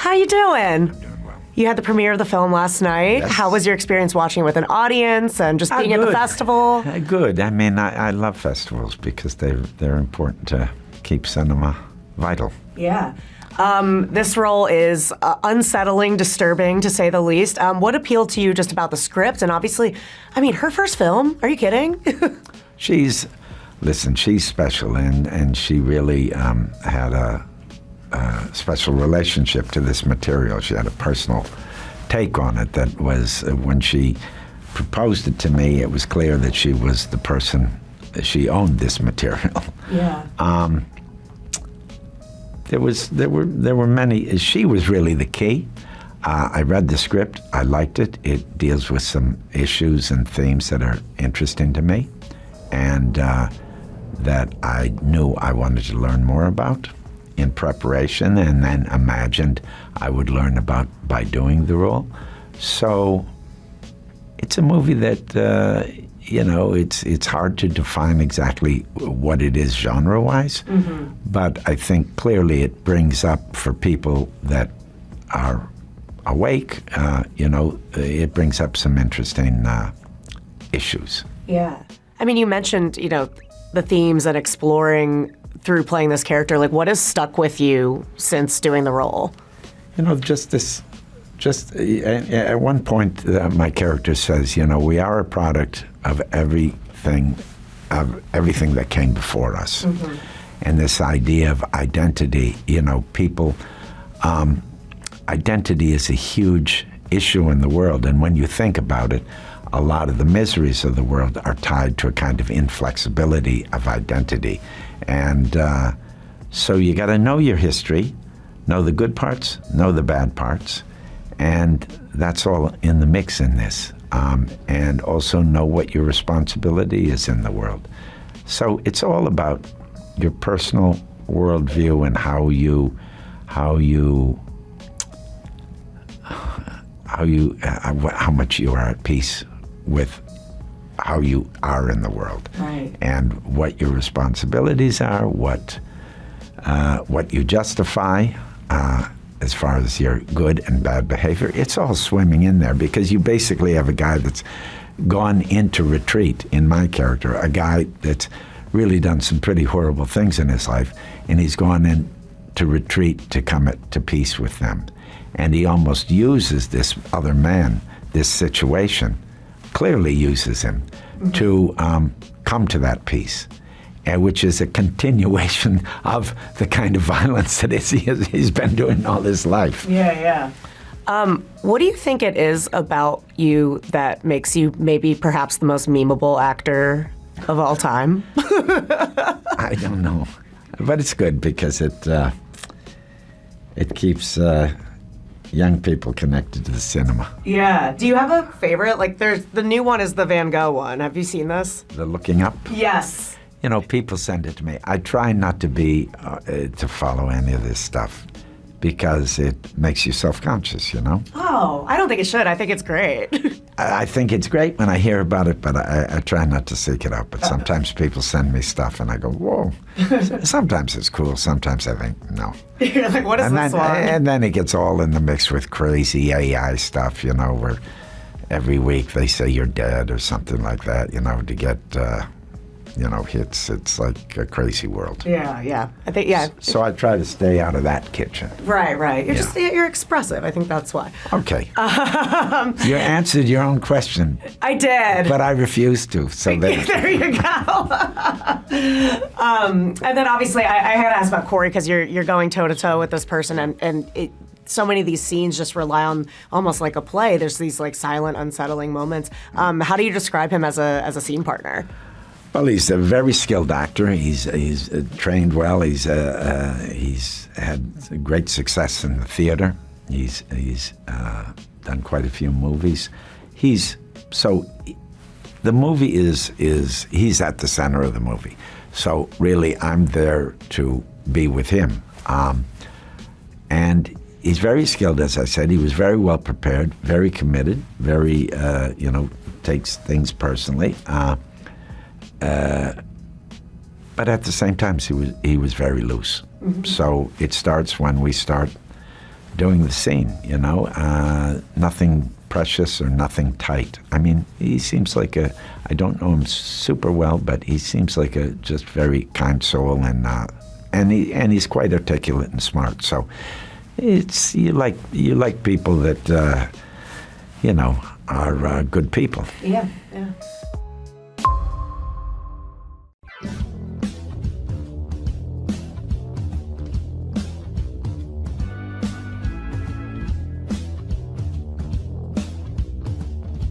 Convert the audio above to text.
How you doing? I'm doing well. You had the premiere of the film last night. Yes. How was your experience watching it with an audience and just being at the Good. festival? Good. I mean, I love festivals because they're important to keep cinema vital. Yeah. This role is unsettling, disturbing, to say the least. What appealed to you just about the script? And obviously, I mean, her first film. Are you kidding? She's special, and she really had a special relationship to this material. She had a personal take on it that was, when she proposed it to me, it was clear that she was the person, she owned this material. Yeah. There were many. She was really the key. I read the script. I liked it. It deals with some issues and themes that are interesting to me, and that I knew I wanted to learn more about in preparation, and then imagined I would learn about by doing the role. So it's a movie that it's hard to define exactly what it is genre-wise, but I think clearly it brings up, for people that are awake, it brings up some interesting issues. Yeah. I mean, you mentioned, the themes and exploring through playing this character. Like, what has stuck with you since doing the role? At one point, my character says, we are a product of everything that came before us. And this idea of identity, people, identity is a huge issue in the world. And when you think about it, a lot of the miseries of the world are tied to a kind of inflexibility of identity. And so you got to know your history, know the good parts, know the bad parts, and that's all in the mix in this. And also know what your responsibility is in the world. So it's all about your personal worldview and how much you are at peace with how you are in the world, right? And what your responsibilities are, what you justify as far as your good and bad behavior. It's all swimming in there, because you basically have a guy that's gone into retreat, in my character, a guy that's really done some pretty horrible things in his life, and he's gone into retreat to come to peace with them. And he almost uses this other man, this situation, clearly uses him to come to that peace, which is a continuation of the kind of violence that he's been doing all his life. Yeah. What do you think it is about you that makes you maybe perhaps the most memeable actor of all time? I don't know, but it's good because it keeps young people connected to the cinema. Yeah. Do you have a favorite? Like, there's the new one is the Van Gogh one. Have you seen this? The Looking Up? Yes. People send it to me. I try not to be to follow any of this stuff, because it makes you self-conscious, Oh, I don't think it should. I think it's great. I think it's great when I hear about it, but I try not to seek it out. But sometimes people send me stuff, and I go, whoa. Sometimes it's cool. Sometimes I think, no. You're like, what is this one? And then it gets all in the mix with crazy AI stuff, where every week they say you're dead or something like that, to get... hits. It's like a crazy world. Yeah. I think, yeah. So I try to stay out of that kitchen. Right. You're expressive. I think that's why. Okay. You answered your own question. I did. But I refused to. So there you go. And then obviously I had to ask about Corey, because you're going toe to toe with this person, and so many of these scenes just rely on almost like a play. There's these like silent, unsettling moments. How do you describe him as a scene partner? Well, he's a very skilled actor. He's trained well. He's had great success in the theater. He's done quite a few movies. The movie is he's at the center of the movie. So really, I'm there to be with him. And he's very skilled, as I said. He was very well prepared, very committed, very takes things personally. But at the same time, he was very loose. So it starts when we start doing the scene, you know, nothing precious or nothing tight. I mean, he seems like I don't know him super well, but he seems like a just very kind soul, and he's quite articulate and smart. So it's you like people that you know are good people. Yeah, yeah.